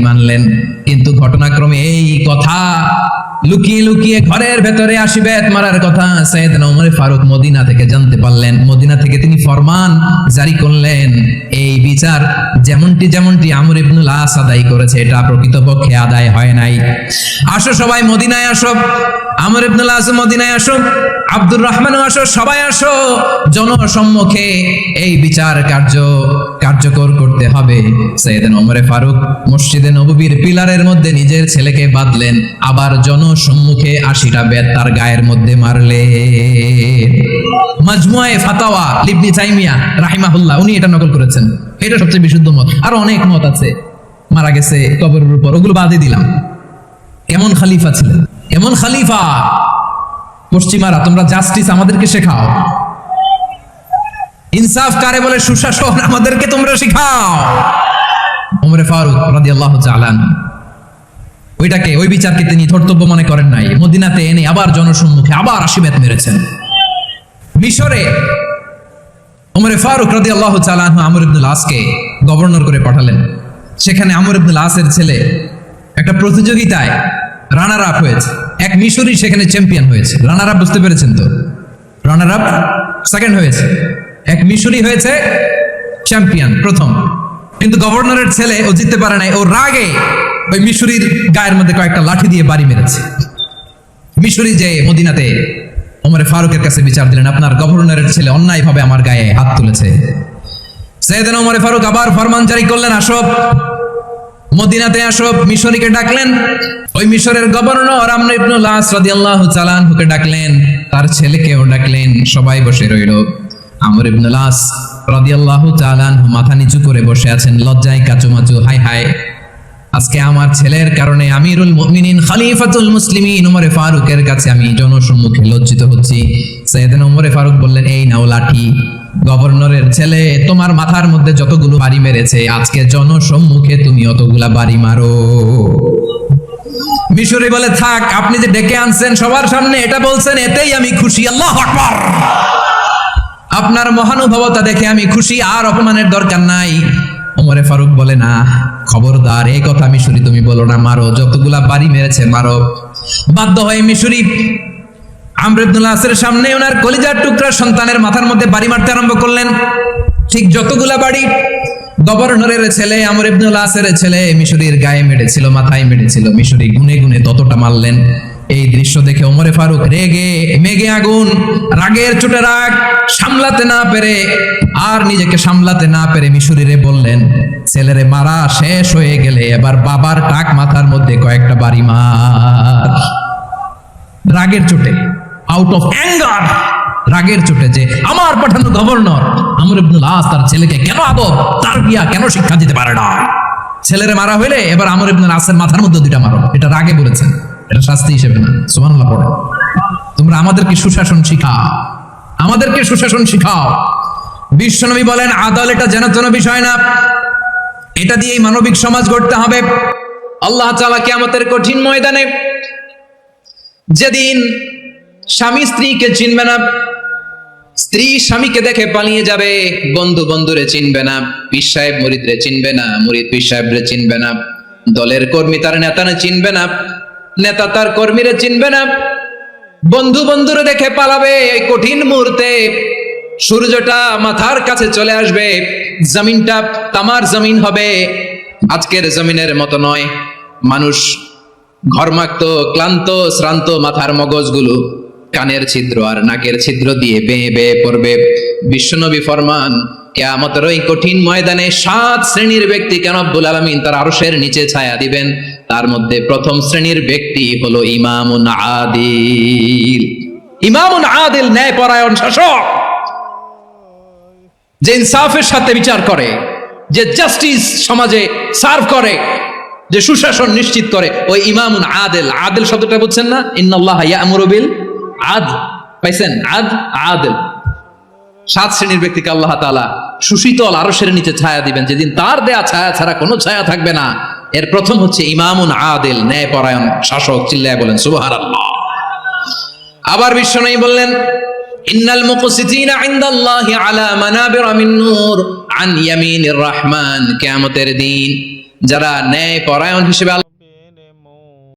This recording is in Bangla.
মানলেন। কিন্তু ঘটনাক্রমে এই কথা লুকিয়ে লুকিয়ে ঘরের ভেতরে আসিবেত মারার কথা সাইয়েদনা ওমর ফারুক মদিনা থেকে জানতে পারলেন। মদিনা থেকে তিনি ফরমান জারি করলেন, এই বিচার যেমনটি আমর ইবনুল আস আদায় করেছে এটা প্রকৃতপক্ষে আদায় হয় নাই। আসো সবাই মদিনায় আসো, আমর ইবনুল আস মদিনায় আসো, আব্দুর রহমানও আসো, সবাই আসো, জনসম্মুখে এই বিচার কার্যকর করতে হবে। সাইয়েদনা ওমর ফারুক মসজিদে নববীর পিলারের মধ্যে নিজের ছেলেকে বাঁধলেন, আবার জনসম্মুখে 80টা বেত তার গায়ের মধ্যে মারলেন। মাজমুয়ে ফাতাওয়া ইবনে তাইমিয়া রাহিমাহুল্লাহ উনি এটা নকল করেছেন। এটা সবচেয়ে বিশুদ্ধ মত, আর অনেক মত আছে মারা গেছে কবরের উপর, ওগুলো বাদই দিলাম। এমন খলিফা ছিলেন, এমন খলিফা। পশ্চিমারা তোমরা জাস্টিস আমাদেরকে শেখাও, ইনসাফ কারে বলে, সুশাসন আমাদেরকে তোমরা শেখাও। ওমর ফারুক রাদিয়াল্লাহু তাআলা ওই বিচারকে তিনি ধর্তব্য মনে করেন নাই। মদিনাতে এনে আবার জনসম্মুখে আবার 80 বেত মেরেছেন। মিশরে ওমর ফারুক রাদিয়াল্লাহু তাআলা আমর ইবনুল আসকে গভর্নর করে পাঠালেন। সেখানে আমর ইবনুল আসের ছেলে একটা প্রতিযোগিতায় রানার আপ হয়েছে, এক মিশরি সেখানে চ্যাম্পিয়ন হয়েছে। রানার আপ বুঝতে পেরেছেন তো? রানার আপ সেকেন্ড হয়েছে, এক মিশরি হয়েছে চ্যাম্পিয়ন প্রথম। কিন্তু গভর্নরের ছেলে ও জিততে পারে নাই, ও রাগে ওই মিশরির গায়ের মধ্যে কয়েকটা লাঠি দিয়ে বাড়ি মেরেছে। মিশরি যে মদিনাতে ওমর ফারুকের কাছে বিচার দিলেন, আপনার গভর্নরের ছেলে অন্যায়ভাবে আমার গায়ে হাত তুলেছে। সাইয়েদনা ওমর ফারুক আবার ফরমান জারি করলেন, আসো মদিনাতে আসো। মিশরীকে ডাকলেন, ওই মিশরের গভর্নর আমর ইবনুল আস রাদিয়াল্লাহু তাআলা আনহুকে ডাকলেন, তার ছেলেকেও ডাকলেন। সবাই বসে রইল। আমর ইবনুল আস রাদিয়াল্লাহু তাআলা আনহু মাথা নিচু করে বসে আছেন, লজ্জায় কাচুমাচু। হায় হায়, আজকে আমার ছেলের কারণে আমিরুল মুমিনিন খলিফাতুল মুসলিমিন ওমর ফারুকের কাছে আমি জনসম্মুখে লজ্জিত হচ্ছি। সাইয়েদনা ওমর ফারুক বললেন, এই নাও লাঠি, গভর্নরের ছেলে তোমার মাথার মধ্যে যতগুলো বাড়ি মেরেছে আজকে জনসম্মুখে তুমি অতগুলা বাড়ি মারো। মিশরি বলে, থাক, আপনি যে ডেকে আনছেন সবার সামনে এটা বলছেন, এতেই আমি খুশি। আল্লাহু আকবার। আপনার মহানুভবতা দেখে আমি খুশি, আর অপমানের দরকার নাই। ওমর ফারুক বলে, না, খবরদার, এই কথা মিশরি তুমি বলো না, মারো, যতগুলা বাড়ি মেরেছে মারো। বাধ্য হয়ে মিশরি আমর ইবনুল আসের সামনে ওনার কলিজার টুকরা সন্তানের মাথার মধ্যে বাড়ি মারতে আরম্ভ করলেন। ঠিক যতগুলা বাড়ি গভর্নরের ছেলে আমর ইবনুল আসের ছেলে মিশরির গায়ে মেরেছিল, মাথায় মেরেছিল, মিশরি গুনে গুনে ততটা মারলেন। এই দৃশ্য দেখে ওমর ফারুক রেগে মেগে আগুন, রাগের চোটে রাগ সামলাতে না পেরে আর নিজেকে সামলাতে না পেরে মিশরিরে বললেন, ছেলেরে মারা শেষ হয়ে গেলে এবার বাবার টাক মাথার মধ্যে কয়েকটা বাড়ি মার। রাগের চোটে, আউট অফ অ্যাঙ্গার, রাগের চোটে যে আমার পাঠানো গভর্নর আমর ইবনুল আস তার ছেলেকে কেন আদব তারবিয়া কেন শিক্ষা দিতে পারে না, ছেলেরে মারা হইলে এবার আমর ইবনুল আসের মাথার মধ্যে দুইটা মারো। এটা রাগে বলেছেন, এটা শাস্তি হিসেবে না। সুবহানাল্লাহ পড়ে। তোমরা আমাদেরকে সুশাসন শিখাও, আমাদেরকে সুশাসন শিখাও। বিশ্বনবী বলেন, আদালত এটা যেন তেন বিষয় না, এটা দিয়েই মানবিক সমাজ গড়তে হবে। আল্লাহ তাআলা কিয়ামতের কঠিন ময়দানে যেদিন স্বামী স্ত্রীকে চিনবে না, স্ত্রী স্বামীকে দেখে পালিয়ে যাবে, বন্ধু বন্ধুরে চিনবে না, পীর সাহেব মুরিদরে চিনবে না, মুরিদ পীর সাহেবরে চিনবে না, দলের কর্মী তার নেতারে চিনবে না, নেতা তার কর্মীরে চিনবে না, বন্ধু বন্ধুরে দেখে পালাবে। এই কঠিন মুহূর্তে সূর্যটা মাথার কাছে চলে আসবে, জমিনটা তামার জমিন হবে, আজকের জমিনের মতো নয়। মানুষ ঘর্মাক্ত, ক্লান্ত, শ্রান্ত মাথার মগজগুলো কানের ছিদ্র আর নাকের ছিদ্র দিয়ে বেয়ে বেয়ে পড়বে। বিশ্বনবী ফরমান, কিয়ামতের ওই কঠিন ময়দানে 7 শ্রেণীর ব্যক্তিকে রব্বুল আলামিন তার আরশের নিচে ছায়া দিবেন। তার মধ্যে প্রথম শ্রেণীর ব্যক্তি হলো ইমামুন আদিল। ইমামুন আদিল, ন্যায়পরায়ণ শাসক, যে ইনসাফের সাথে বিচার করে, যে জাস্টিস সমাজে সার্ভ করে, যে সুশাসন নিশ্চিত করে, ওই ইমামুন আদিল। আদিল শব্দটা বুঝছেন না? ইন্নাল্লাহা ইয়া'মুরু বিল আদল, পাইছেন? আদিল। 7 শ্রেণীর ব্যক্তিকে আল্লাহ তাআলা সুশীতল আরশের নিচে ছায়া দিবেন, যেদিন তার দেয়া ছায়া ছাড়া কোনো ছায়া থাকবে না। এর প্রথম হচ্ছে ইমামুন আদিল, ন্যায়পরায়ণ শাসক। চিল্লায় বলেন সুবহানাল্লাহ। আবার বিশ্বনবী বললেন, ইন্নাল মুকসিতিনা ইনদাল্লাহি আলা মানাবিরা মিন নূর আন ইয়ামিনির রহমান। কিয়ামতের দিন যারা ন্যায় পরায়ণ হিসেবে